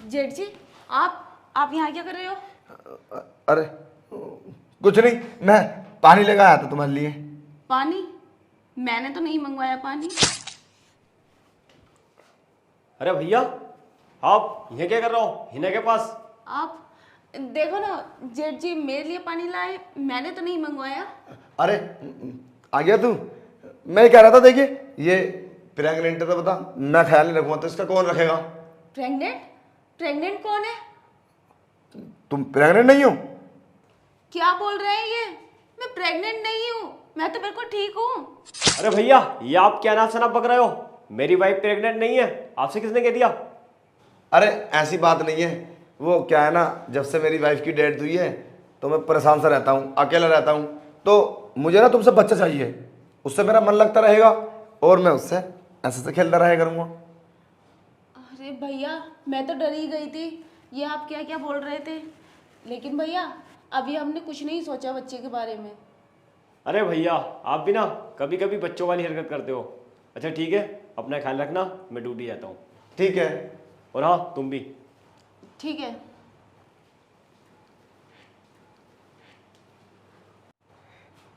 जेठ जी, आप यहाँ क्या कर रहे हो? अरे कुछ नहीं, मैं पानी लेकर आया था तुम्हारे लिए। पानी? मैंने तो नहीं मंगवाया पानी। अरे भैया, आप ये क्या कर रहे हो हिना के पास? आप देखो ना जेठ जी, मेरे लिए पानी लाए, मैंने तो नहीं मंगवाया। अरे आ गया तू। मैं ये कह रहा था, देखिए ये प्रेग्नेंट है तो बता, मैं ख्याल नहीं रखूंगा तो इसका कौन रखेगा? प्रेग्नेंट? प्रेग्नेंट कौन है? तुम प्रेग्नेंट नहीं हो? क्या बोल रहे हैं ये? मैं प्रेग्नेंट नहीं हूँ, मैं तो बिल्कुल ठीक हूँ। अरे भैया, ये आप क्या नाम शनाप बक रहे हो? मेरी वाइफ प्रेग्नेंट नहीं है, आपसे किसने कह दिया? अरे ऐसी बात नहीं है, वो क्या है ना, जब से मेरी वाइफ की डेथ हुई है तो मैं परेशान सा रहता हूँ, अकेला रहता हूँ, तो मुझे ना तुमसे बच्चा चाहिए, उससे मेरा मन लगता रहेगा और मैं उससे ऐसे से खेलता रहा करूँगा। अरे भैया, मैं तो डर ही गई थी, ये आप क्या क्या बोल रहे थे। लेकिन भैया, अभी हमने कुछ नहीं सोचा बच्चे के बारे में। अरे भैया, आप भी ना कभी कभी बच्चों वाली हरकत करते हो। अच्छा ठीक है, अपना ख्याल रखना, मैं ड्यूटी जाता हूँ। ठीक है। और हाँ, तुम भी। ठीक है।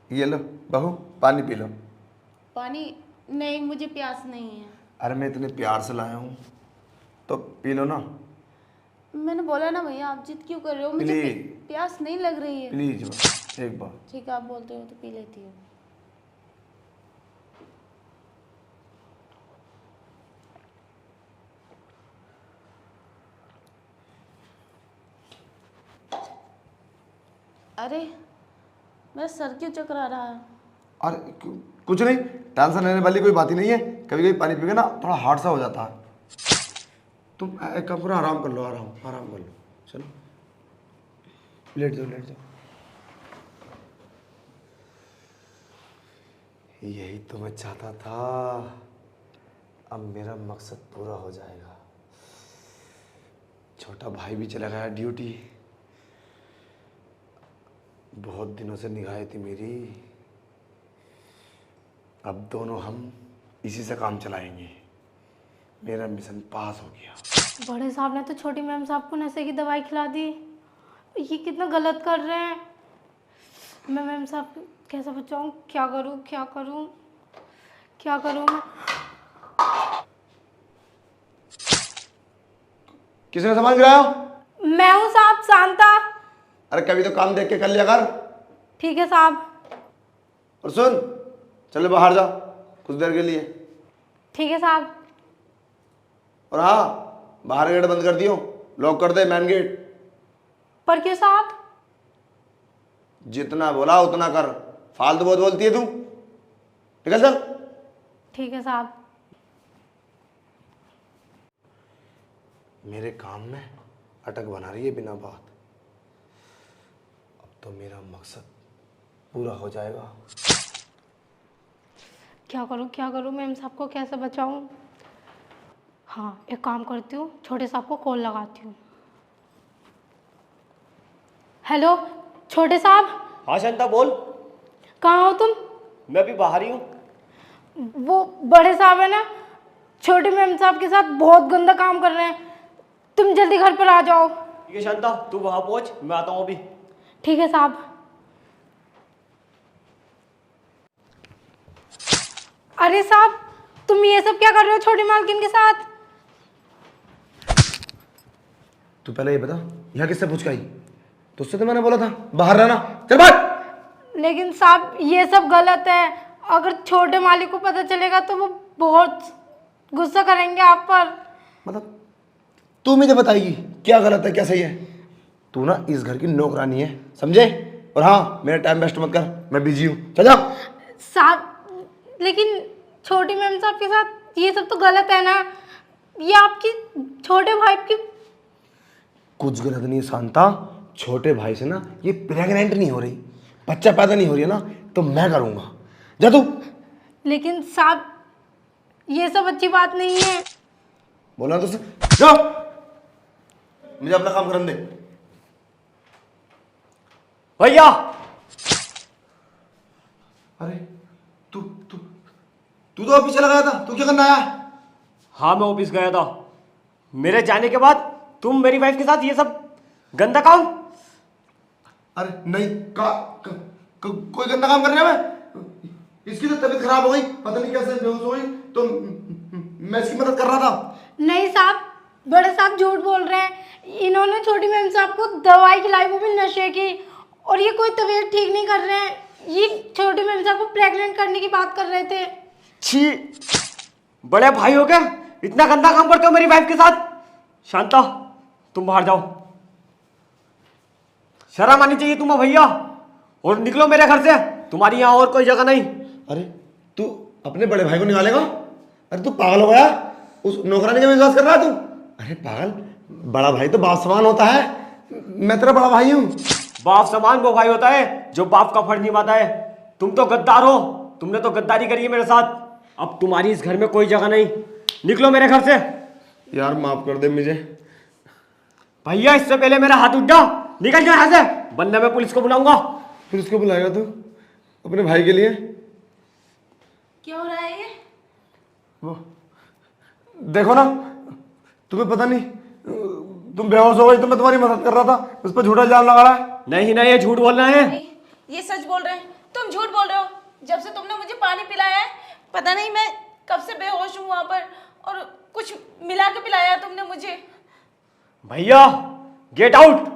ये लो बहू, पानी पी लो। पानी? नहीं, मुझे प्यास नहीं है। अरे मैं इतने प्यार से लाया हूँ तो पी लो ना। मैंने बोला ना भैया, आप जिद क्यों कर रहे हो? मुझे प्लीज प्यास नहीं लग रही है। प्लीज बस एक बार। ठीक है, आप बोलते हो तो पी लेती हूँ। अरे मेरा सर क्यों चकरा रहा है? अरे कुछ नहीं, टेंशन लेने वाली कोई बात ही नहीं है। कभी कभी पानी पीके ना थोड़ा हार्ड सा हो जाता है। तुम एक काम करो, आराम कर लो, आराम कर लो। चलो लेट जाओ, लेट जाओ। यही तो मैं चाहता था, अब मेरा मकसद पूरा हो जाएगा। छोटा भाई भी चला गया ड्यूटी, बहुत दिनों से निगाहें थी मेरी, अब दोनों हम इसी से काम चलाएंगे। मेरा मिशन पास हो गया। बड़े साहब ने तो छोटी मैम साहब को नशे की दवाई खिला दी। ये कितना गलत कर रहे हैं। मैं मैम साहब को कैसे बचाऊं? क्या करूं क्या करूं क्या करूं मैं? किसने सामान गिराया? मैं हूं साहब, शांता। अरे कभी तो काम देख के कर लिया कर। ठीक है साहब। और सुन, चले बाहर जा कुछ देर के लिए। ठीक है साहब। और हाँ, बाहर गेट बंद कर दियो, लॉक कर दे मेन गेट। पर क्यों साहब? जितना बोला उतना कर, फालतू बहुत बोलती है तू। निकल चल। ठीक है साहब। मेरे काम में अटक बना रही है बिना बात। अब तो मेरा मकसद पूरा हो जाएगा। क्या करूं मैम साहब को कैसे बचाऊं? हाँ, एक काम करती हूँ, छोटे साहब को कॉल लगाती हूँ। हेलो छोटे साहब। हाँ शांता, बोल। कहाँ हो तुम? मैं अभी बाहर ही हूँ। वो बड़े साहब है ना, छोटे मैम साहब के साथ बहुत गंदा काम कर रहे हैं। तुम जल्दी घर पर आ जाओ। ठीक है शांता, तू वहाँ पहुँच, मैं आता हूँ अभी। ठीक है साहब। अरे साहब, तुम ये सब क्या कर रहे हो छोटी मालकिन के साथ? तू पहले ये बता, यहाँ किससे पूछ के आई? तुझसे तो मैंने बोला था बाहर रहना, चल बाहर। लेकिन साहब ये सब गलत है। अगर छोटे मालिक को पता चलेगा तो वो बहुत गुस्सा करेंगे आप पर। मतलब तू मुझे बताएगी क्या गलत है क्या सही है? तू ना इस घर की नौकरानी है, समझे? और हाँ, मेरा टाइम वेस्ट मत कर, मैं बिजी हूँ, चल जा। साहब लेकिन छोटी मैम साहब के साथ ये सब तो गलत है ना। ये आपकी छोटे भाई की। कुछ गलत नहीं है शांता, छोटे भाई से ना ये प्रेग्नेंट नहीं हो रही, बच्चा पैदा नहीं हो रही है ना, तो मैं करूँगा। जा तू। लेकिन साहब ये सब अच्छी बात नहीं है। बोला तो जा, मुझे अपना काम करने दे। भैया! अरे तू तू तू तो ऑफिस चला गया था, तू क्या करना आया? हाँ, मैं ऑफिस गया था। मेरे जाने के बाद तुम मेरी वाइफ के साथ ये सब गंदा काम? अरे नहीं कोई गंदा काम कर रहा है मैं? इसकी तो तबीयत खराब हो गई, पता नहीं कैसे बेहोश हो गई, तो मैं इसकी मदद कर रहा था। नहीं साहब, बड़े साहब झूठ बोल रहे हैं। इन्होंने छोटी मैम साहब को दवाई खिलाई, वो भी नशे की, और ये कोई तबीयत ठीक नहीं कर रहे हैं। ये छोटी मैम साहब को प्रेग्नेंट करने की बात कर रहे थे। छी, बड़े भाई हो गए, इतना गंदा काम करते हो मेरी वाइफ के साथ? शांता, तुम बाहर जाओ। शर्म आनी चाहिए तुम्हें भैया, और निकलो मेरे घर से, तुम्हारी यहाँ और कोई जगह नहीं। अरे तू अपने बड़े भाई को निकालेगा? अरे तू पागल हो गया? उस नौकरानी का विश्वास कर रहा है तू? अरे पागल, बड़ा भाई तो बाप समान होता है। मैं तेरा बड़ा भाई हूँ। बाप समान वो भाई होता है जो बाप का फर्ज निभाता है। तुम तो गद्दार हो, तुमने तो गद्दारी करी है मेरे साथ। अब तुम्हारी इस घर में कोई जगह नहीं, निकलो मेरे घर से। यार माफ कर दे मुझे। भैया इससे पहले मेरा हाथ उठ जाओ, निकल जाओ यहाँ से, वरना मैं पुलिस को बुलाऊंगा। फिर उसको बुलाएगा तू अपने भाई के लिए? क्या हो रहा है ये? वो देखो ना, तुम्हें पता नहीं, तुम बेहोश हो गई तो मैं तुम्हारी मदद कर रहा था, उस पर झूठा इल्जाम लगा रहा है। नहीं नहीं, ये झूठ बोल रहे हैं। नहीं, ये सच बोल रहे हैं। तुम झूठ बोल रहे हो। जब से तुमने मुझे पानी पिलाया है, पता नहीं मैं कब से बेहोश हूँ वहां पर, और कुछ मिला के पिलाया तुमने मुझे। भैया गेट आउट।